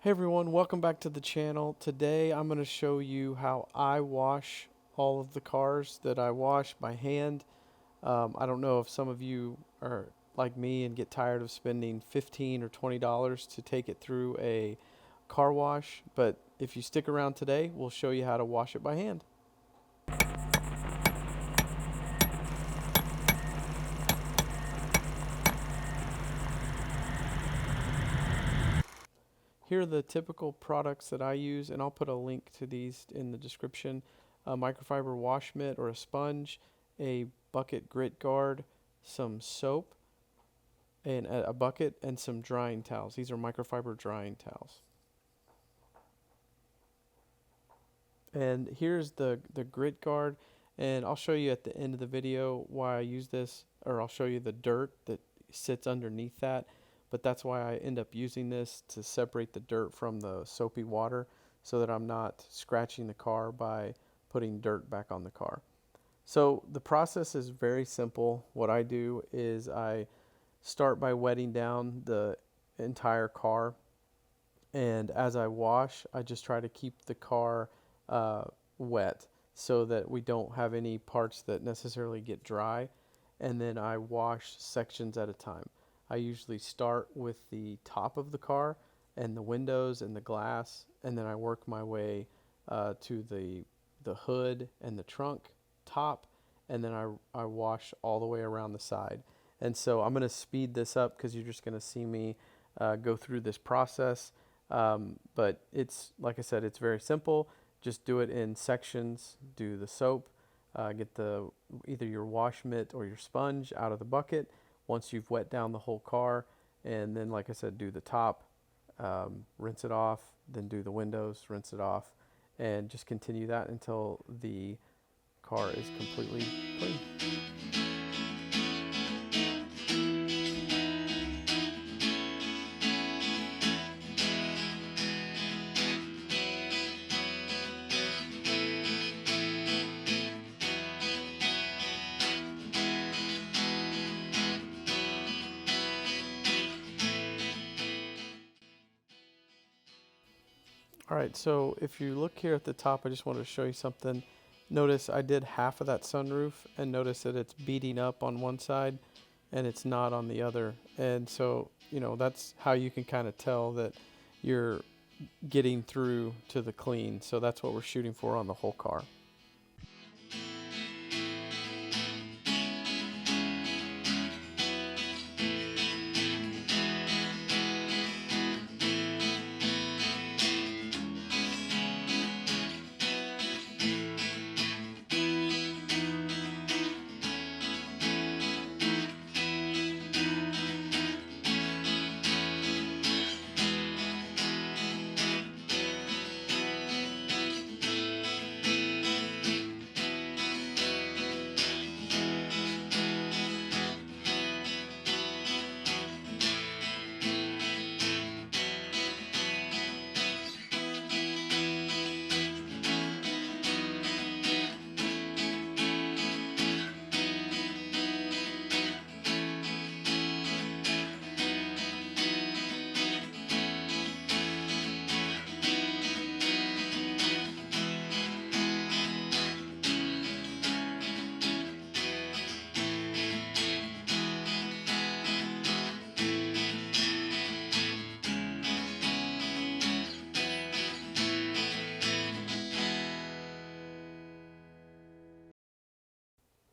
Hey everyone, welcome back to the channel. Today I'm going to show you how I wash all of the cars that I wash by hand. I don't know if some of you are like me and get tired of spending $15 or $20 to take it through a car wash, but if you stick around today, we'll show you how to wash it by hand. Here are the typical products that I use, and I'll put a link to these in the description. A microfiber wash mitt or a sponge, a bucket grit guard, some soap, and a bucket, and some drying towels. These are microfiber drying towels. And here's the grit guard, and I'll show you at the end of the video why I use this, or I'll show you the dirt that sits underneath that. But that's why I end up using this, to separate the dirt from the soapy water so that I'm not scratching the car by putting dirt back on the car. So the process is very simple. What I do is I start by wetting down the entire car, and as I wash, I just try to keep the car uh, wet so that we don't have any parts that necessarily get dry. And then I wash sections at a time. I usually start with the top of the car and the windows and the glass, and then I work my way to the hood and the trunk top, and then I wash all the way around the side. And so I'm going to speed this up because you're just going to see me go through this process. But it's, like I said, it's very simple. Just do it in sections. Do the soap, get the either your wash mitt or your sponge out of the bucket once you've wet down the whole car, and then, like I said, do the top, rinse it off, then do the windows, rinse it off, and just continue that until the car is completely clean. All right, so if you look here at the top, I just wanted to show you something. Notice I did half of that sunroof, and notice that it's beating up on one side and it's not on the other. And so, that's how you can kind of tell that you're getting through to the clean. So that's what we're shooting for on the whole car.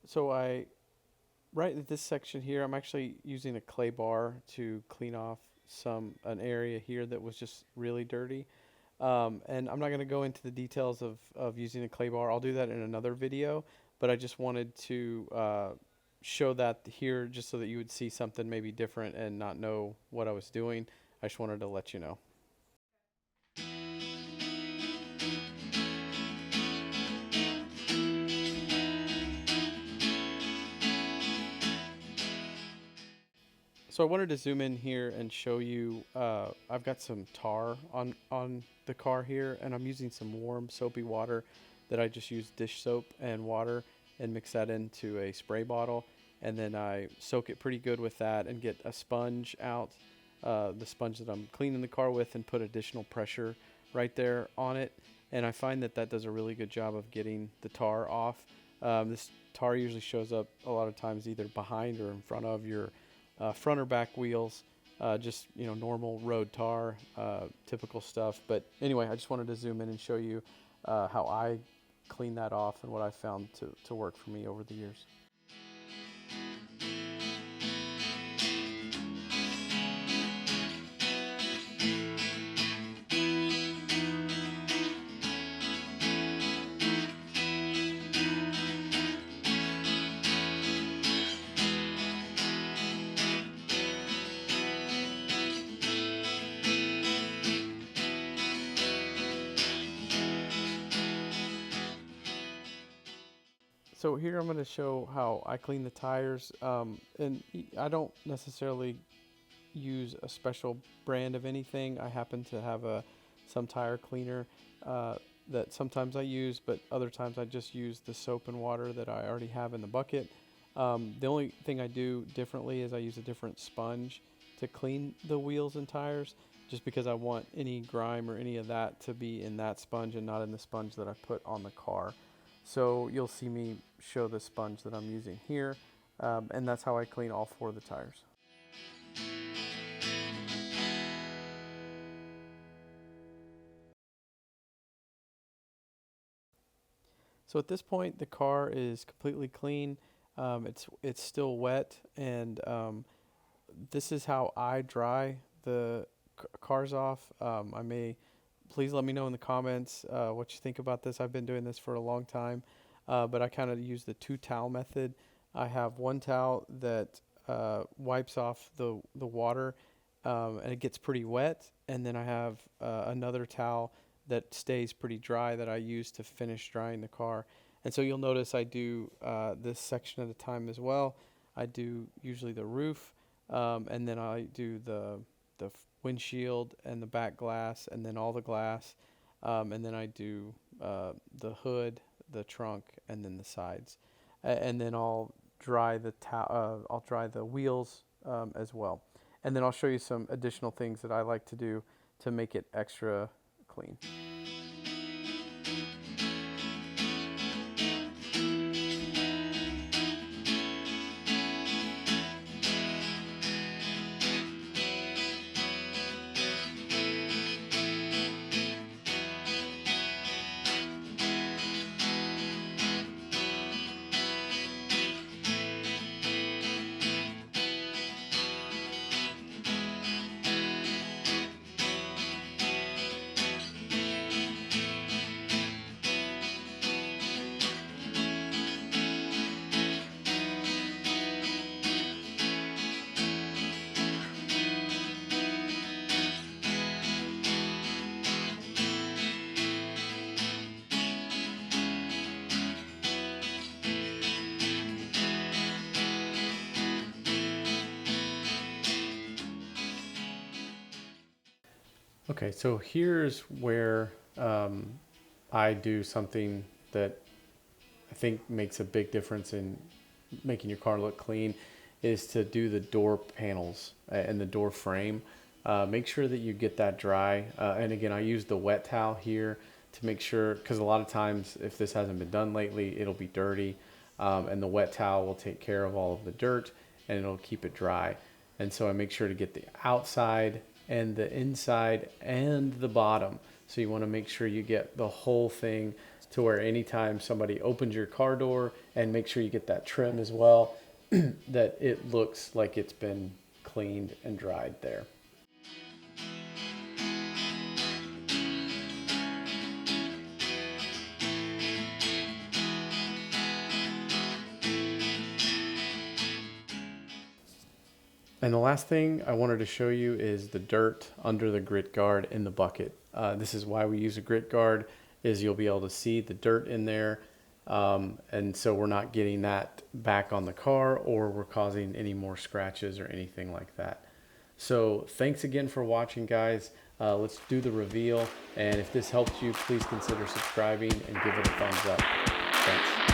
So right at this section here, I'm actually using a clay bar to clean off an area here that was just really dirty. And I'm not going to go into the details of using a clay bar. I'll do that in another video, but I just wanted to show that here just so that you would see something maybe different and not know what I was doing. I just wanted to let you know. So I wanted to zoom in here and show you, I've got some tar on the car here, and I'm using some warm soapy water that I just use dish soap and water and mix that into a spray bottle. And then I soak it pretty good with that and get a sponge out the sponge that I'm cleaning the car with and put additional pressure right there on it. And I find that that does a really good job of getting the tar off. This tar usually shows up a lot of times either behind or in front of your front or back wheels. Just, you know, normal road tar, typical stuff. But anyway, I just wanted to zoom in and show you how I clean that off and what I found to work for me over the years. So here I'm going to show how I clean the tires, and I don't necessarily use a special brand of anything. I happen to have some tire cleaner that sometimes I use, but other times I just use the soap and water that I already have in the bucket. The only thing I do differently is I use a different sponge to clean the wheels and tires, just because I want any grime or any of that to be in that sponge and not in the sponge that I put on the car. So you'll see me show the sponge that I'm using here, and that's how I clean all 4 of the tires. So at this point, the car is completely clean. It's still wet, and this is how I dry the cars off. Please let me know in the comments what you think about this. I've been doing this for a long time, but I kind of use the 2 towel method. I have one towel that wipes off the water, and it gets pretty wet, and then I have another towel that stays pretty dry that I use to finish drying the car. And so you'll notice I do this section at a time as well. I do usually the roof, and then I do the windshield and the back glass, and then all the glass, and then I do the hood, the trunk, and then the sides, and then I'll dry I'll dry the wheels as well, and then I'll show you some additional things that I like to do to make it extra clean. Okay, so here's where I do something that I think makes a big difference in making your car look clean, is to do the door panels and the door frame. Make sure that you get that dry. And again, I use the wet towel here to make sure, because a lot of times if this hasn't been done lately, it'll be dirty. And the wet towel will take care of all of the dirt and it'll keep it dry. And so I make sure to get the outside and the inside and the bottom. So you want to make sure you get the whole thing to where anytime somebody opens your car door, and make sure you get that trim as well, that it looks like it's been cleaned and dried there. And the last thing I wanted to show you is the dirt under the grit guard in the bucket. This is why we use a grit guard, is you'll be able to see the dirt in there. And so we're not getting that back on the car, or we're causing any more scratches or anything like that. So thanks again for watching, guys. Let's do the reveal. And if this helped you, please consider subscribing and give it a thumbs up. Thanks.